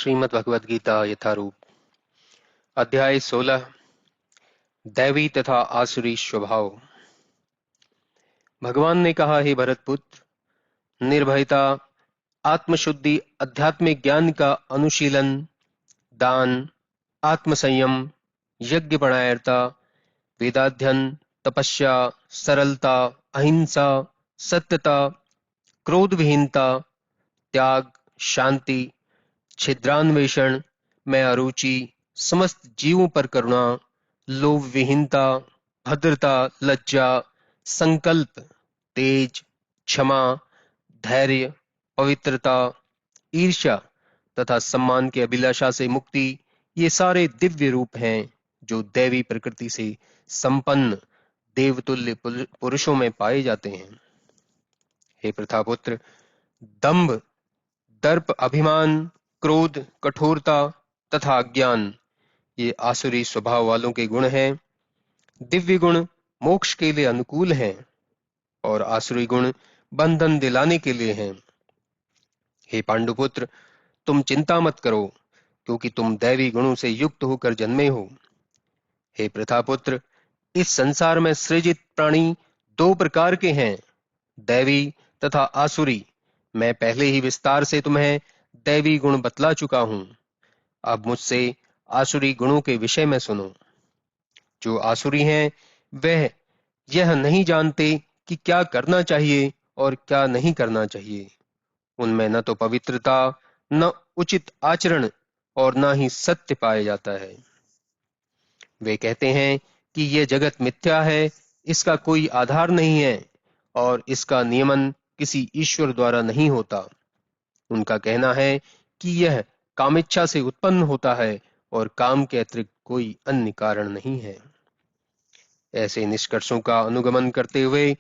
श्रीमद् भगवद गीता यथारूप अध्याय 16 दैवी तथा आसुरी स्वभाव। भगवान ने कहा, हे भरतपुत्र, निर्भयता, आत्मशुद्धि, आध्यात्मिक ज्ञान का अनुशीलन, दान, आत्मसंयम, यज्ञपरायणता, वेदाध्ययन, तपस्या, सरलता, अहिंसा, सत्यता, क्रोध विहीनता, त्याग, शांति, छिद्रान्वेषण में अरुचि, समस्त जीवों पर करुणा, लोभ विहीनता, भद्रता, लज्जा, संकल्प, तेज, क्षमा, धैर्य, पवित्रता, ईर्ष्या तथा सम्मान की अभिलाषा से मुक्ति, ये सारे दिव्य रूप हैं जो दैवी प्रकृति से संपन्न देवतुल्य पुरुषों में पाए जाते हैं। हे प्रथापुत्र, दंभ, दर्प, अभिमान, क्रोध, कठोरता तथा अज्ञान ये आसुरी स्वभाव वालों के गुण हैं। दिव्य गुण मोक्ष के लिए अनुकूल हैं और आसुरी गुण बंधन दिलाने के लिए हैं। हे पांडुपुत्र, तुम चिंता मत करो, क्योंकि तुम दैवी गुणों से युक्त होकर जन्मे हो। हे प्रथापुत्र, इस संसार में सृजित प्राणी दो प्रकार के हैं, दैवी तथा आसुरी। मैं पहले ही विस्तार से तुम्हें दैवी गुण बतला चुका हूं। अब मुझसे आसुरी गुणों के विषय में सुनो। जो आसुरी हैं वह यह नहीं जानते कि क्या करना चाहिए और क्या नहीं करना चाहिए। उनमें न तो पवित्रता, न उचित आचरण और न ही सत्य पाया जाता है। वे कहते हैं कि यह जगत मिथ्या है, इसका कोई आधार नहीं है और इसका नियमन किसी ईश्वर द्वारा नहीं होता। उनका कहना है कि यह कामेच्छा से उत्पन्न होता है और काम के अतिरिक्त कोई अन्य कारण नहीं है। ऐसे निष्कर्षों का अनुगमन करते हुए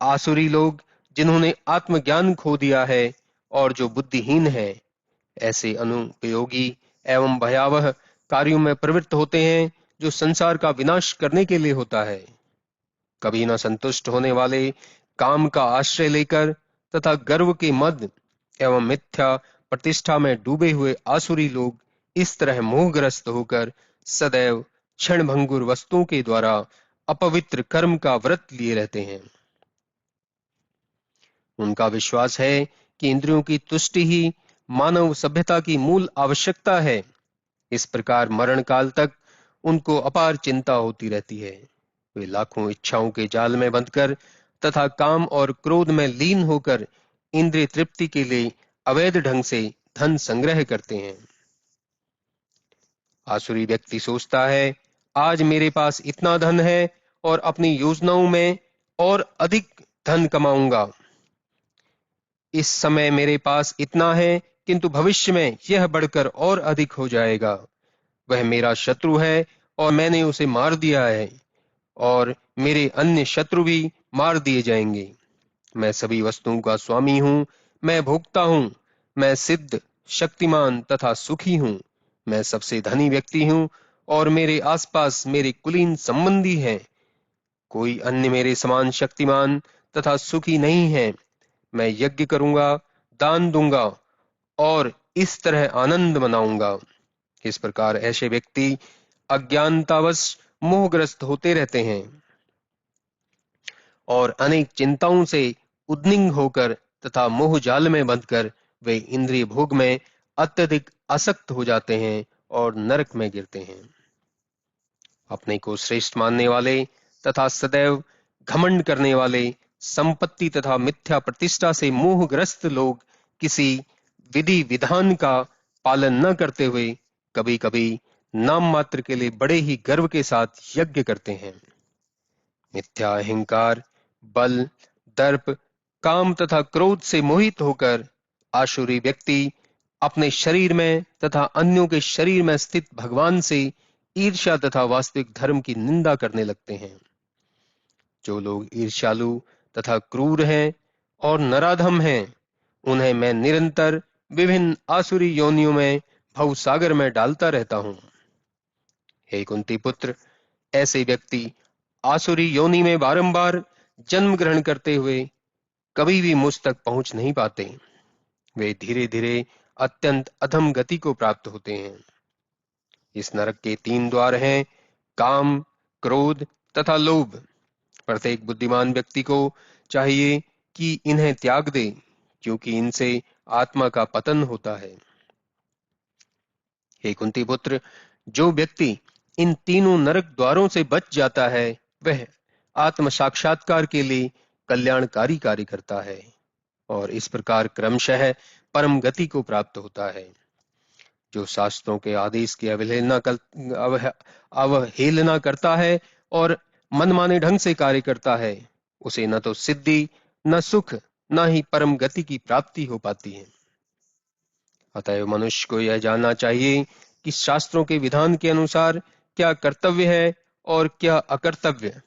आसुरी लोग, जिन्होंने आत्मज्ञान खो दिया है और जो बुद्धिहीन है, ऐसे अनुपयोगी एवं भयावह कार्यों में प्रवृत्त होते हैं जो संसार का विनाश करने के लिए होता है। कभी न संतुष्ट होने वाले काम का आश्रय लेकर तथा गर्व के मद एवं मिथ्या प्रतिष्ठा में डूबे हुए आसुरी लोग इस तरह मोहग्रस्त होकर सदैव क्षणभंगुर वस्तुओं के द्वारा अपवित्र कर्म का व्रत लिए रहते हैं। उनका विश्वास है कि इंद्रियों की तुष्टि ही मानव सभ्यता की मूल आवश्यकता है। इस प्रकार मरण काल तक उनको अपार चिंता होती रहती है। वे लाखों इच्छाओं के जाल में बंधकर तथा काम और क्रोध में लीन होकर इंद्रिय तृप्ति के लिए अवैध ढंग से धन संग्रह करते हैं। आसुरी व्यक्ति सोचता है, आज मेरे पास इतना धन है और अपनी योजनाओं में और अधिक धन कमाऊंगा। इस समय मेरे पास इतना है, किंतु भविष्य में यह बढ़कर और अधिक हो जाएगा। वह मेरा शत्रु है और मैंने उसे मार दिया है और मेरे अन्य शत्रु भी मार दिए जाएंगे। मैं सभी वस्तुओं का स्वामी हूं, मैं भोक्ता हूं, मैं सिद्ध, शक्तिमान तथा सुखी हूं। मैं सबसे धनी व्यक्ति हूं और मेरे आसपास मेरे कुलीन संबंधी हैं। कोई अन्य मेरे समान शक्तिमान तथा सुखी नहीं है। मैं यज्ञ करूंगा, दान दूंगा और इस तरह आनंद मनाऊंगा। इस प्रकार ऐसे व्यक्ति अज्ञानतावश मोहग्रस्त होते रहते हैं और अनेक चिंताओं से उद्विग्न होकर तथा मोह जाल में बंधकर वे इंद्रिय भोग में अत्यधिक आसक्त हो जाते हैं और नरक में गिरते हैं। अपने को श्रेष्ठ मानने वाले तथा सदैव घमंड करने वाले, संपत्ति तथा मिथ्या प्रतिष्ठा से मोहग्रस्त लोग किसी विधि विधान का पालन न करते हुए कभी कभी नाम मात्र के लिए बड़े ही गर्व के साथ यज्ञ करते हैं। मिथ्या अहंकार, बल, दर्प, काम तथा क्रोध से मोहित होकर आसुरी व्यक्ति अपने शरीर में तथा अन्यों के शरीर में स्थित भगवान से ईर्ष्या तथा वास्तविक धर्म की निंदा करने लगते हैं। जो लोग ईर्ष्यालु तथा क्रूर हैं और नराधम हैं, उन्हें मैं निरंतर विभिन्न आसुरी योनियों में भव सागर में डालता रहता हूं। हे कुंती पुत्र, ऐसे व्यक्ति आसुरी योनि में बारंबार जन्म ग्रहण करते हुए कभी भी मुझ तक पहुंच नहीं पाते। वे धीरे धीरे अत्यंत अधम गति को प्राप्त होते हैं। इस नरक के 3 द्वार हैं, काम, क्रोध तथा लोभ। प्रत्येक बुद्धिमान व्यक्ति को चाहिए कि इन्हें त्याग दे, क्योंकि इनसे आत्मा का पतन होता है। हे कुंती पुत्र, जो व्यक्ति इन तीनों नरक द्वारों से बच जाता है, वह आत्म साक्षात्कार के लिए कल्याणकारी कार्य करता है और इस प्रकार क्रमशः परम गति को प्राप्त होता है। जो शास्त्रों के आदेश की अवहेलना करता है और मनमाने ढंग से कार्य करता है, उसे न तो सिद्धि, न सुख, न ही परम गति की प्राप्ति हो पाती है। अतएव मनुष्य को यह जानना चाहिए कि शास्त्रों के विधान के अनुसार क्या कर्तव्य है और क्या अकर्तव्य।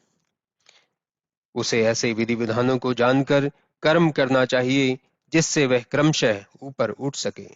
उसे ऐसे विधि विधानों को जानकर कर्म करना चाहिए, जिससे वह क्रमशः ऊपर उठ सके।